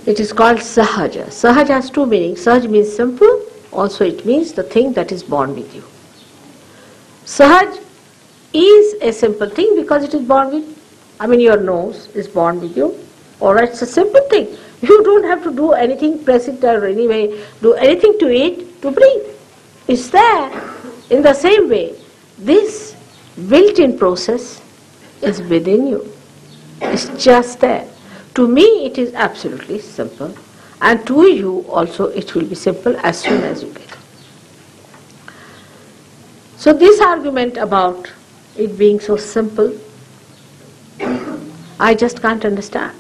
It is called Sahaja. Sahaja has two meanings. Sahaj means simple, also it means the thing that is born with you. Sahaj is a simple thing because it is born with, your nose is born with you. Alright, it's a simple thing. You don't have to do anything, press it or anyway, do anything to eat, to breathe. It's there. In the same way, this built-in process is within you. It's just there. To me, it is absolutely simple, and to you also it will be simple as soon as you get it. So this argument about it being so simple, I just can't understand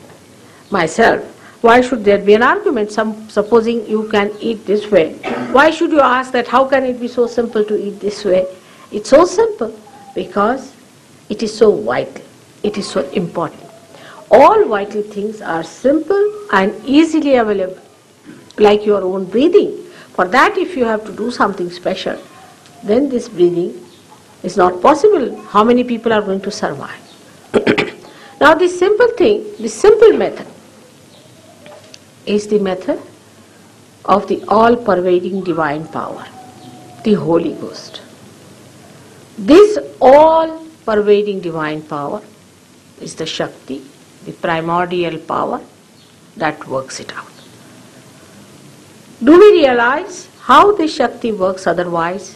myself. Why should there be an argument? Supposing you can eat this way, why should you ask that how can it be so simple to eat this way? It's so simple because it is so vital, it is so important. All vital things are simple and easily available, like your own breathing. For that, if you have to do something special, then this breathing is not possible. How many people are going to survive? Now this simple thing, this simple method is the method of the all-pervading divine power, the Holy Ghost. This all-pervading divine power is the Shakti, the primordial power that works it out. Do we realize how the Shakti works otherwise?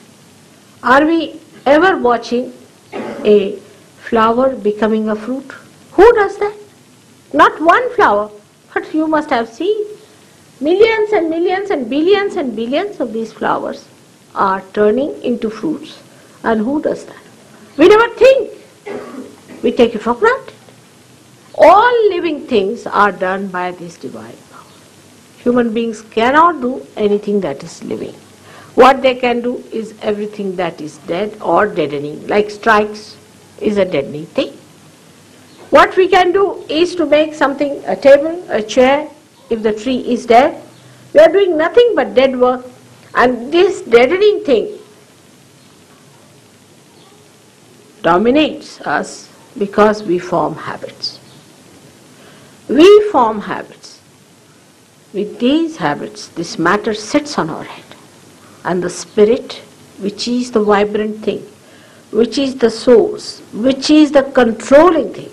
Are we ever watching a flower becoming a fruit? Who does that? Not one flower, but you must have seen millions and millions and billions of these flowers are turning into fruits. And who does that? We never think. We take it for granted. All living things are done by this divine power. Human beings cannot do anything that is living. What they can do is everything that is dead or deadening, like strikes is a deadening thing. What we can do is to make something, a table, a chair, if the tree is dead. We are doing nothing but dead work, and this deadening thing dominates us because we form habits. We form habits. With these habits, this matter sits on our head, and the spirit, which is the vibrant thing, which is the source, which is the controlling thing,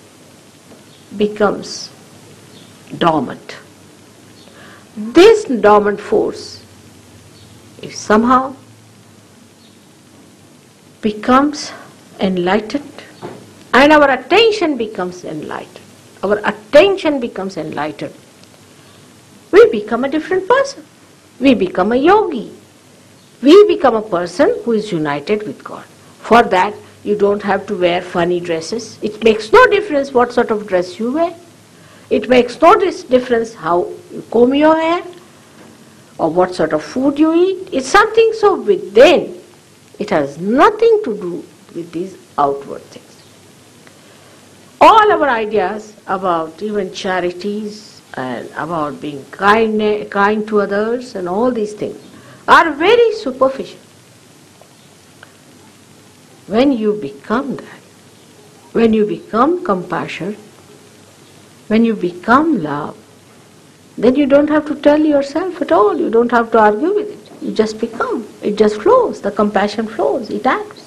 becomes dormant. This dormant force, if somehow becomes enlightened, and our attention becomes enlightened, we become a different person. We become a yogi. We become a person who is united with God. For that, you don't have to wear funny dresses. It makes no difference what sort of dress you wear. It makes no difference how you comb your hair or what sort of food you eat. It's something so within. It has nothing to do with these outward things. All our ideas about even charities and about being kind to others and all these things are very superficial. When you become that, when you become compassion, when you become love, then you don't have to tell yourself at all, you don't have to argue with it. You just become, it just flows, the compassion flows, it acts.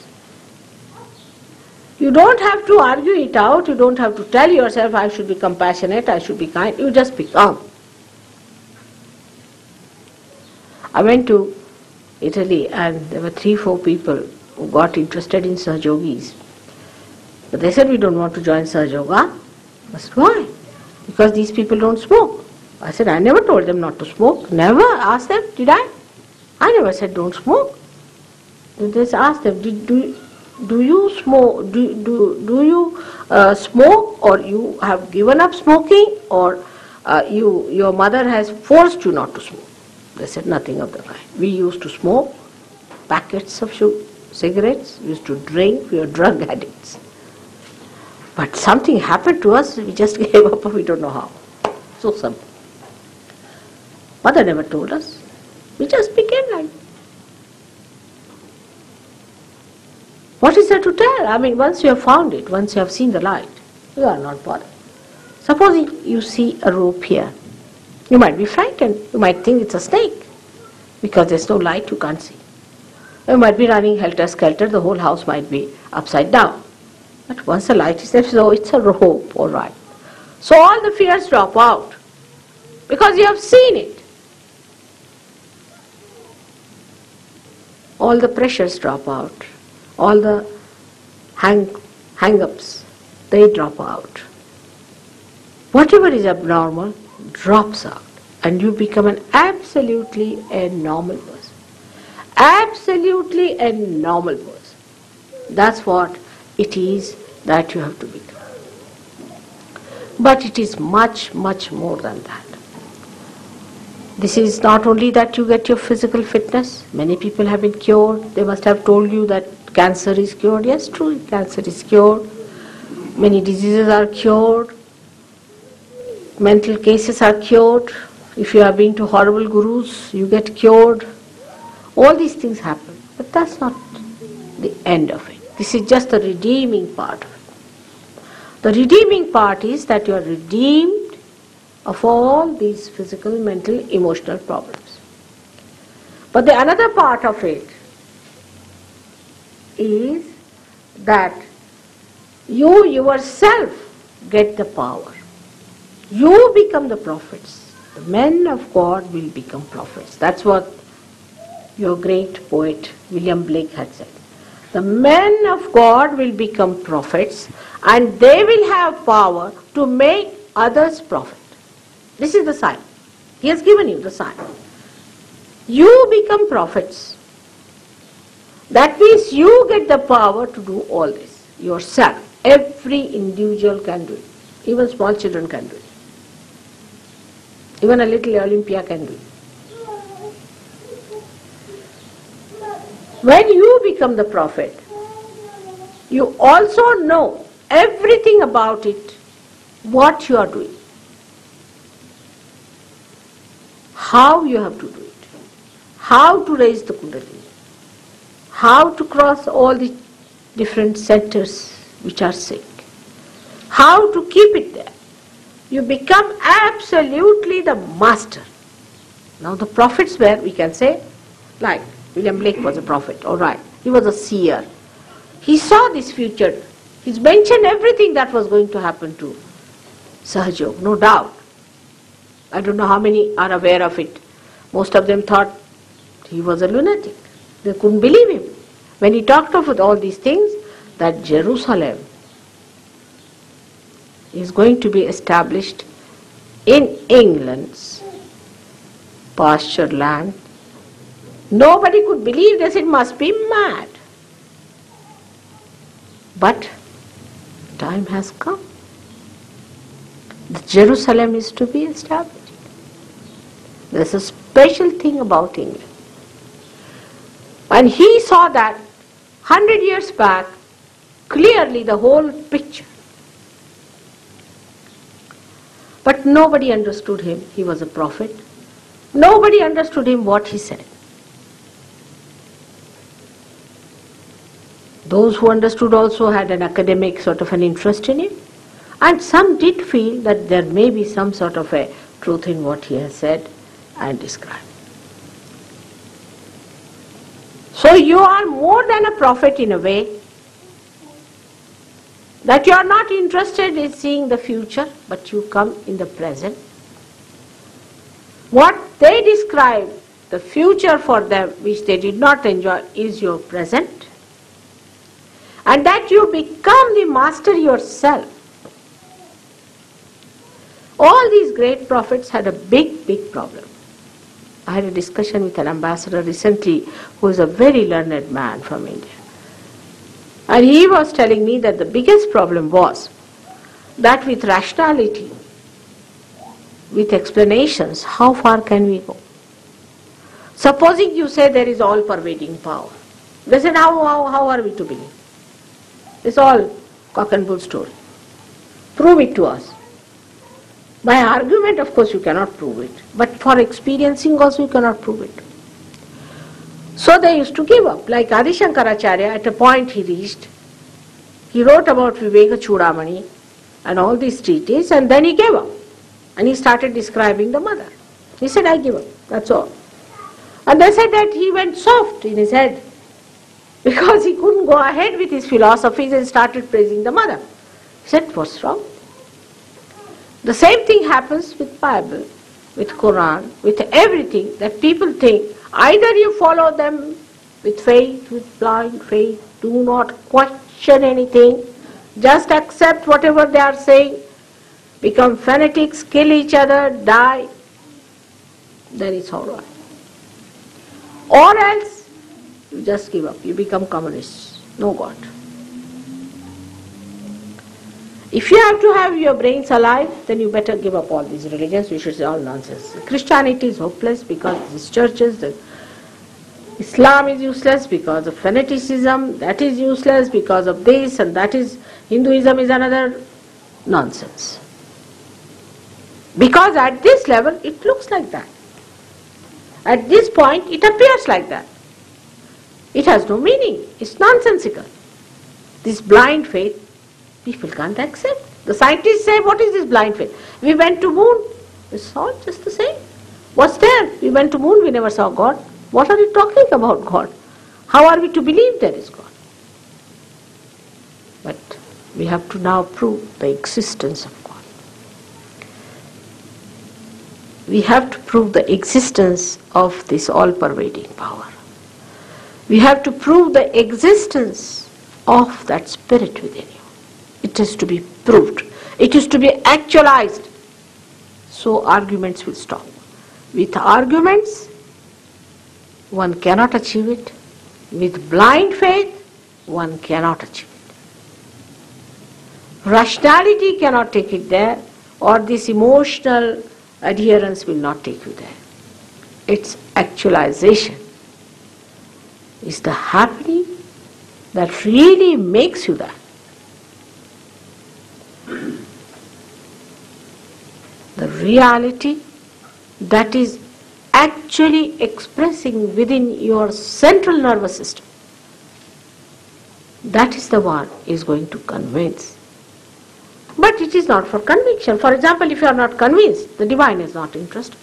You don't have to argue it out, you don't have to tell yourself I should be compassionate, I should be kind, you just become. I went to Italy and there were 3-4 people who got interested in Sahaja Yogis. But they said we don't want to join Sahaja Yoga. I said why? Because these people don't smoke. I said I never told them not to smoke, never asked them, did I? I never said don't smoke. I just asked them, do you smoke? Do you smoke, or you have given up smoking, or your mother has forced you not to smoke? They said nothing of the kind. We used to smoke packets of cigarettes, we used to drink, we were drug addicts. But something happened to us, we just gave up, we don't know how. So simple. Mother never told us. We just became like that. What is there to tell? I mean, once you have found it, once you have seen the light, you are not bothered. Supposing you see a rope here, You might be frightened. You might think it's a snake because there's no light, you can't see. You might be running helter-skelter, the whole house might be upside down. But once the light is there, so it's a rope, all right. So all the fears drop out because you have seen it. All the pressures drop out. All the hang-ups, they drop out. Whatever is abnormal drops out and you become an absolutely a normal person. Absolutely a normal person. That's what it is that you have to become. But it is much, much more than that. This is not only that you get your physical fitness. Many people have been cured. They must have told you that cancer is cured. Yes, true, cancer is cured. Many diseases are cured. Mental cases are cured. If you have been to horrible gurus, you get cured. All these things happen. But that's not the end of it. This is just the redeeming part of it. The redeeming part is that you are redeemed of all these physical, mental, emotional problems. But the another part of it is that you yourself get the power. You become the prophets. The men of God will become prophets. That's what your great poet William Blake had said. The men of God will become prophets and they will have power to make others prophet. This is the sign. He has given you the sign. You become prophets. That means you get the power to do all this yourself. Every individual can do it. Even small children can do it. Even a little Olympia can do it. When you become the prophet, you also know everything about it, what you are doing, how you have to do it, how to raise the Kundalini, how to cross all the different centers which are sick, how to keep it there. You become absolutely the master. Now the prophets were, we can say, like William Blake was a prophet, all right. He was a seer. He saw this future. He's mentioned everything that was going to happen to Sahaja, no doubt. I don't know how many are aware of it. Most of them thought he was a lunatic. They couldn't believe him. When he talked of all these things, that Jerusalem is going to be established in England's pasture land. Nobody could believe this, it must be mad. But time has come. The Jerusalem is to be established. There's a special thing about England. And he saw that 100 years back, clearly the whole picture. But nobody understood him. He was a prophet. Nobody understood him what he said. Those who understood also had an academic sort of an interest in him. And some did feel that there may be some sort of a truth in what he has said and described. So you are more than a prophet in a way, that you are not interested in seeing the future, but you come in the present. What they describe, the future for them, which they did not enjoy, is your present. And that you become the master yourself. All these great prophets had a big, big problem. I had a discussion with an ambassador recently who is a very learned man from India. And he was telling me that the biggest problem was that with rationality, with explanations, how far can we go? Supposing you say there is all-pervading power. They said, how are we to believe? It's all cock and bull story. Prove it to us. By argument, of course, you cannot prove it. But for experiencing also, you cannot prove it. So they used to give up. Like Adi Shankaracharya, at a point he reached, he wrote about Viveka Chudamani and all these treatises, and then he gave up. And he started describing the mother. He said, I give up, that's all. And they said that he went soft in his head because he couldn't go ahead with his philosophies and started praising the mother. He said, what's wrong? The same thing happens with Bible, with Quran, with everything that people think. Either you follow them with faith, with blind faith, do not question anything, just accept whatever they are saying, become fanatics, kill each other, die, then it's all right. Or else, you just give up, you become communists, no God. If you have to have your brains alive, then you better give up all these religions, you should say all nonsense. Christianity is hopeless because these churches, Islam is useless because of fanaticism, that is useless because of this and that is, Hinduism is another nonsense. Because at this level, it looks like that. At this point, it appears like that. It has no meaning, it's nonsensical. This blind faith, people can't accept. The scientists say, what is this blind faith? We went to moon, it's all just the same. What's there? We went to moon, we never saw God. What are you talking about God? How are we to believe there is God? But we have to now prove the existence of God. We have to prove the existence of this all-pervading power. We have to prove the existence of that spirit within you. It is to be proved. It is to be actualized. So arguments will stop. With arguments, one cannot achieve it. With blind faith, one cannot achieve it. Rationality cannot take it there, or this emotional adherence will not take you there. Its actualization is the happening that really makes you that. The reality that is actually expressing within your central nervous system. That is the one is going to convince. But it is not for conviction. For example, if you are not convinced, the divine is not interested.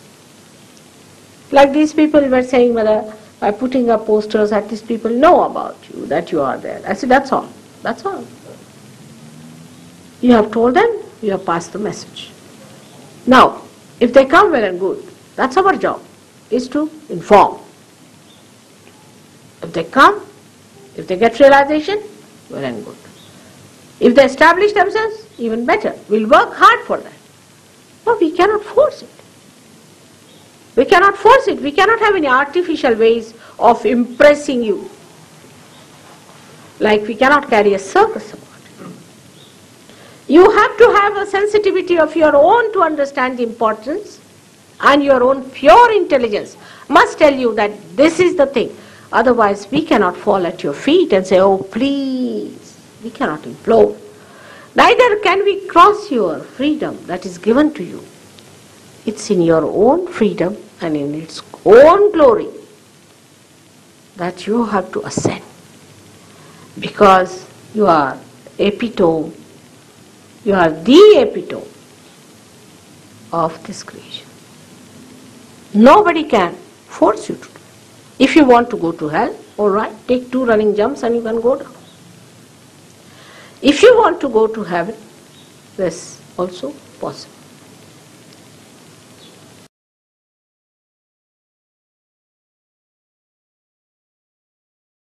Like these people were saying, whether by putting up posters that these people know about you, that you are there. I said, that's all. That's all. You have told them, you have passed the message. Now, if they come, well and good. That's our job, is to inform. If they come, if they get realization, well and good. If they establish themselves, even better. We'll work hard for that. But we cannot force it. We cannot force it. We cannot have any artificial ways of impressing you. Like we cannot carry a circus about it. You have to have a sensitivity of your own to understand the importance, and your own pure intelligence must tell you that this is the thing. Otherwise, we cannot fall at your feet and say, oh, please. We cannot implore. Neither can we cross your freedom that is given to you. It's in your own freedom and in its own glory that you have to ascend. Because you are epitome, you are the epitome of this creation. Nobody can force you to do. If you want to go to hell, all right, take 2 running jumps and you can go down. If you want to go to heaven, that's also possible.